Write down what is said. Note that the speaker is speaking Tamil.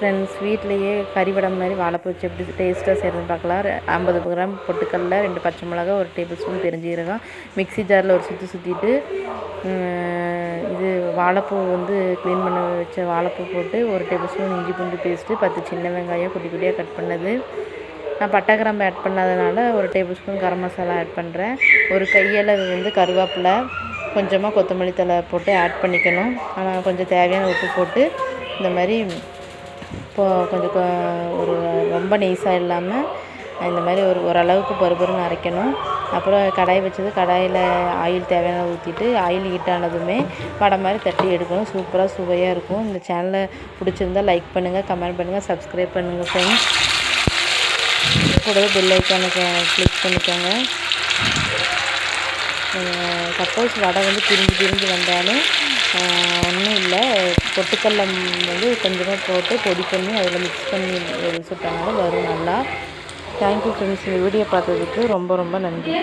ஃப்ரெண்ட்ஸ், வீட்டிலேயே கறி வடை மாதிரி வாழைப்பூ வச்சு எப்படி டேஸ்ட்டாக செய்கிறதுன்னு பார்க்கலாம். 50 கிராம் பொட்டுக்கடலை, 2 பச்சை மிளகா, 1 டேபிள் ஸ்பூன் பெருஞ்சீரகம், மிக்ஸி ஜாரில் ஒரு சுற்றிட்டு இது வாழைப்பூ வந்து க்ளீன் பண்ண வச்ச வாழைப்பூ போட்டு 1 டேபிள் ஸ்பூன் இஞ்சி பூண்டு பேஸ்ட்டு, 10 சின்ன வெங்காயம் குட்டி குட்டியாக கட் பண்ணது. நான் பட்டை கிராம்பு add பண்ணாதனால 1 table spoon garam masala add பண்ணுறேன். ஒரு கையளவு வந்து கருவேப்பிலை, கொஞ்சமாக கொத்தமல்லி தழை போட்டு ஆட் பண்ணிக்கணும். ஆனால் கொஞ்சம் தேவையான உப்பு போட்டு இந்த மாதிரி கொஞ்சம் ஒரு ரொம்ப நெய்ஸாக இல்லாமல் இந்த மாதிரி ஓரளவுக்கு பருபருன்னு அரைக்கணும். அப்புறம் கடாய் வச்சது, கடாயில் ஆயில் தேவையான ஊற்றிட்டு ஆயில் ஹீட் ஆனதுமே வடை மாதிரி தட்டி எடுக்கணும். சூப்பராக சுவையாக இருக்கும். இந்த சேனலை பிடிச்சிருந்தால் லைக் பண்ணுங்கள், கமெண்ட் பண்ணுங்கள், சப்ஸ்கிரைப் பண்ணுங்கள் ஃப்ரெண்ட்ஸ். கூடவே பெல் ஐக்கானை கிளிக் பண்ணிக்கோங்க. சப்போஸ் வடை வந்து பிரிஞ்சு வந்தாலும் ஒன்றும் இல்லை, பொட்டுக்கடலை வந்து கொஞ்சமாக போட்டு பொடி பண்ணி அதில் மிக்ஸ் பண்ணி சுட்டனால வரும் நல்லா. Thank you friends. இந்த வீடியோ பார்த்ததுக்கு ரொம்ப ரொம்ப நன்றி.